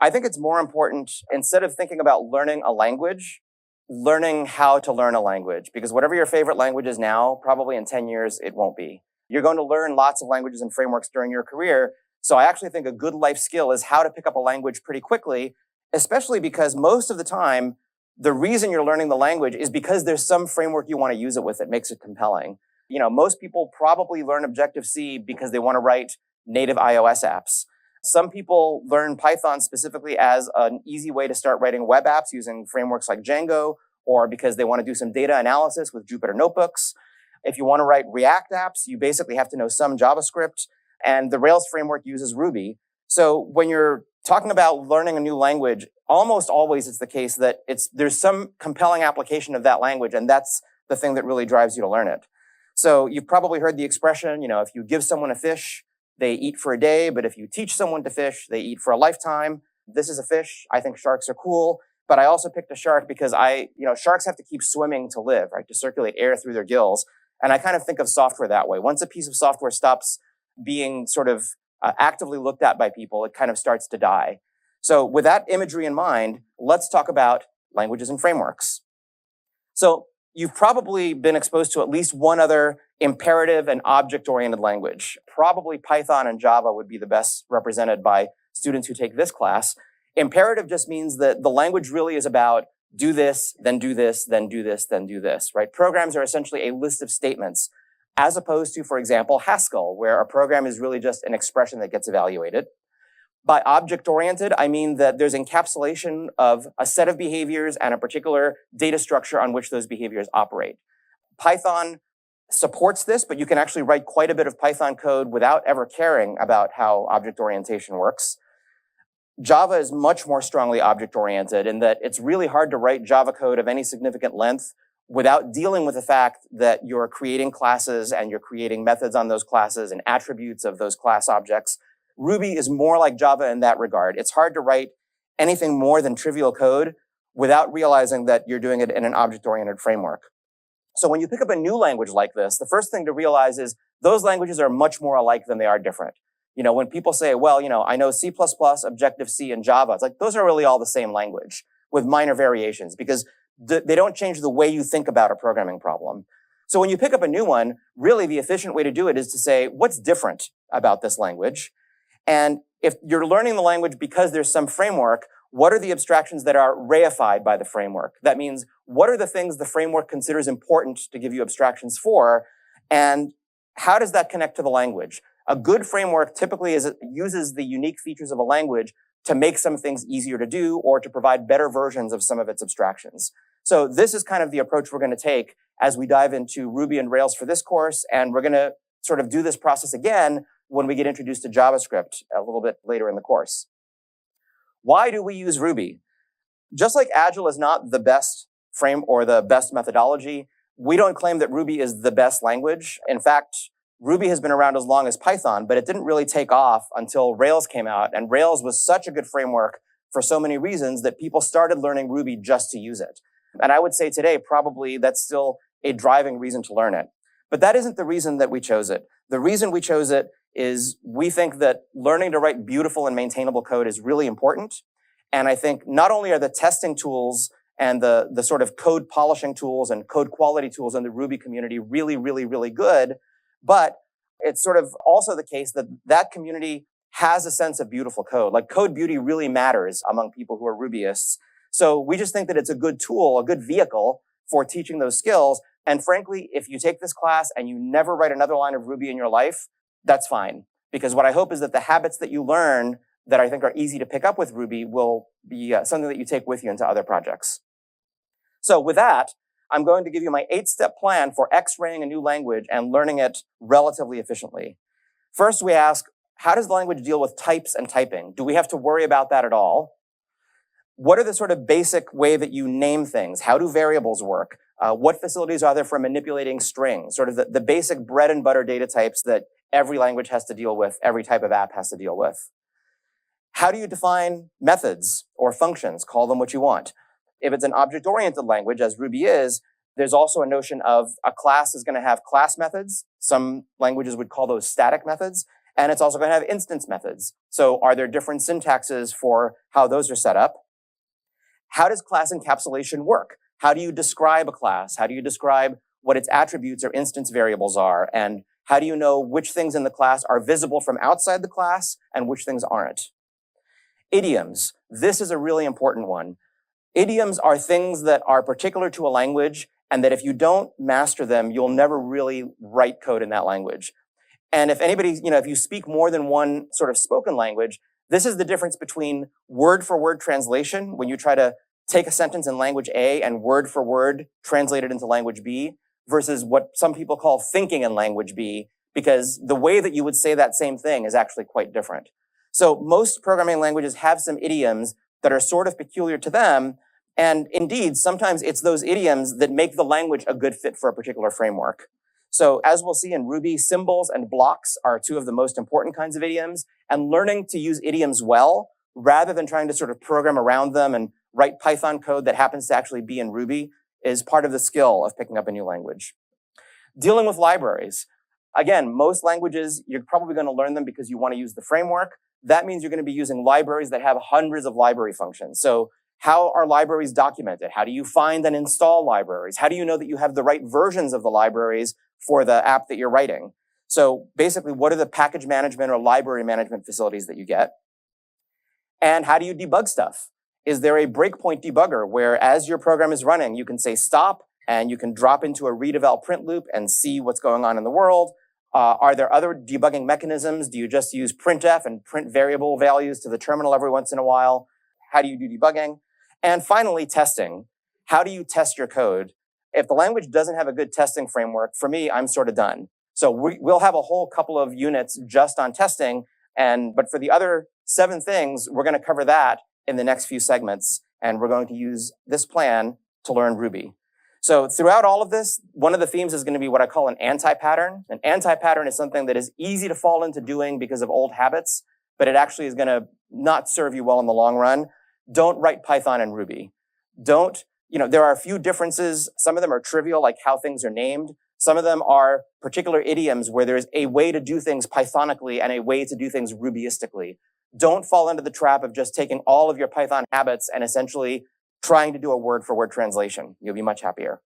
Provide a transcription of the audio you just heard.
I think it's more important, instead of thinking about learning a language, learning how to learn a language. Because whatever your favorite language is now, probably in 10 years, it won't be. You're going to learn lots of languages and frameworks during your career. So I actually think a good life skill is how to pick up a language pretty quickly, especially because most of the time, the reason you're learning the language is because there's some framework you want to use it with that makes it compelling. Most people probably learn Objective-C because they want to write native iOS apps. Some people learn Python specifically as an easy way to start writing web apps using frameworks like Django, or because they want to do some data analysis with Jupyter Notebooks. If you want to write React apps, you basically have to know some JavaScript, and the Rails framework uses Ruby. So when you're talking about learning a new language, almost always it's the case that there's some compelling application of that language, and that's the thing that really drives you to learn it. So you've probably heard the expression, if you give someone a fish, they eat for a day, but if you teach someone to fish, they eat for a lifetime. This is a fish. I think sharks are cool, but I also picked a shark because sharks have to keep swimming to live, right? To circulate air through their gills. And I kind of think of software that way. Once a piece of software stops being sort of actively looked at by people, it kind of starts to die. So with that imagery in mind, let's talk about languages and frameworks. So you've probably been exposed to at least one other imperative and object-oriented language. Probably Python and Java would be the best represented by students who take this class. Imperative just means that the language really is about do this, then do this, then do this, then do this, right? Programs are essentially a list of statements, as opposed to, for example, Haskell, where a program is really just an expression that gets evaluated. By object-oriented, I mean that there's encapsulation of a set of behaviors and a particular data structure on which those behaviors operate. Python supports this, but you can actually write quite a bit of Python code without ever caring about how object orientation works. Java is much more strongly object-oriented in that it's really hard to write Java code of any significant length without dealing with the fact that you're creating classes and you're creating methods on those classes and attributes of those class objects. Ruby is more like Java in that regard. It's hard to write anything more than trivial code without realizing that you're doing it in an object-oriented framework. So when you pick up a new language like this, the first thing to realize is those languages are much more alike than they are different. When people say, well, I know C++, Objective-C, and Java, it's like, those are really all the same language with minor variations because they don't change the way you think about a programming problem. So when you pick up a new one, really the efficient way to do it is to say, what's different about this language? And if you're learning the language because there's some framework, what are the abstractions that are reified by the framework? That means, what are the things the framework considers important to give you abstractions for? And how does that connect to the language? A good framework typically uses the unique features of a language to make some things easier to do or to provide better versions of some of its abstractions. So this is kind of the approach we're going to take as we dive into Ruby and Rails for this course. And we're going to sort of do this process again when we get introduced to JavaScript a little bit later in the course. Why do we use Ruby? Just like Agile is not the best frame or the best methodology, we don't claim that Ruby is the best language. In fact, Ruby has been around as long as Python, but it didn't really take off until Rails came out. And Rails was such a good framework for so many reasons that people started learning Ruby just to use it. And I would say today, probably that's still a driving reason to learn it. But that isn't the reason that we chose it. The reason we chose it is we think that learning to write beautiful and maintainable code is really important. And I think not only are the testing tools and the sort of code polishing tools and code quality tools in the Ruby community really, really, really good, but it's sort of also the case that that community has a sense of beautiful code. Like, code beauty really matters among people who are Rubyists. So we just think that it's a good tool, a good vehicle for teaching those skills. And frankly, if you take this class and you never write another line of Ruby in your life, that's fine. Because what I hope is that the habits that you learn that I think are easy to pick up with Ruby will be something that you take with you into other projects. So with that, I'm going to give you my 8-step plan for X-raying a new language and learning it relatively efficiently. First, we ask, how does the language deal with types and typing? Do we have to worry about that at all? What are the sort of basic way that you name things? How do variables work? What facilities are there for manipulating strings? Sort of the basic bread and butter data types that every language has to deal with, every type of app has to deal with. How do you define methods or functions? Call them what you want. If it's an object-oriented language, as Ruby is, there's also a notion of a class is going to have class methods. Some languages would call those static methods. And it's also going to have instance methods. So are there different syntaxes for how those are set up? How does class encapsulation work? How do you describe a class? How do you describe what its attributes or instance variables are? And how do you know which things in the class are visible from outside the class and which things aren't? Idioms. This is a really important one. Idioms are things that are particular to a language, and that if you don't master them, you'll never really write code in that language. And if anybody, if you speak more than one sort of spoken language, this is the difference between word for word translation, when you try to take a sentence in language A and word for word translate it into language B, versus what some people call thinking in language B, because the way that you would say that same thing is actually quite different. So most programming languages have some idioms that are sort of peculiar to them. And indeed, sometimes it's those idioms that make the language a good fit for a particular framework. So as we'll see in Ruby, symbols and blocks are two of the most important kinds of idioms. And learning to use idioms well, rather than trying to sort of program around them and write Python code that happens to actually be in Ruby, is part of the skill of picking up a new language. Dealing with libraries. Again, most languages, you're probably going to learn them because you want to use the framework. That means you're going to be using libraries that have hundreds of library functions. So how are libraries documented? How do you find and install libraries? How do you know that you have the right versions of the libraries for the app that you're writing? So basically, what are the package management or library management facilities that you get? And how do you debug stuff? Is there a breakpoint debugger where as your program is running, you can say stop and you can drop into a read-eval print loop and see what's going on in the world? Are there other debugging mechanisms? Do you just use printf and print variable values to the terminal every once in a while? How do you do debugging? And finally, testing. How do you test your code? If the language doesn't have a good testing framework, for me, I'm sort of done. So we'll have a whole couple of units just on testing. But for the other 7 things, we're going to cover that in the next few segments. And we're going to use this plan to learn Ruby. So throughout all of this, one of the themes is going to be what I call an anti-pattern. An anti-pattern is something that is easy to fall into doing because of old habits, but it actually is going to not serve you well in the long run. Don't write Python and Ruby. There are a few differences. Some of them are trivial, like how things are named. Some of them are particular idioms where there's a way to do things Pythonically and a way to do things Rubyistically. Don't fall into the trap of just taking all of your Python habits and essentially trying to do a word-for-word translation. You'll be much happier.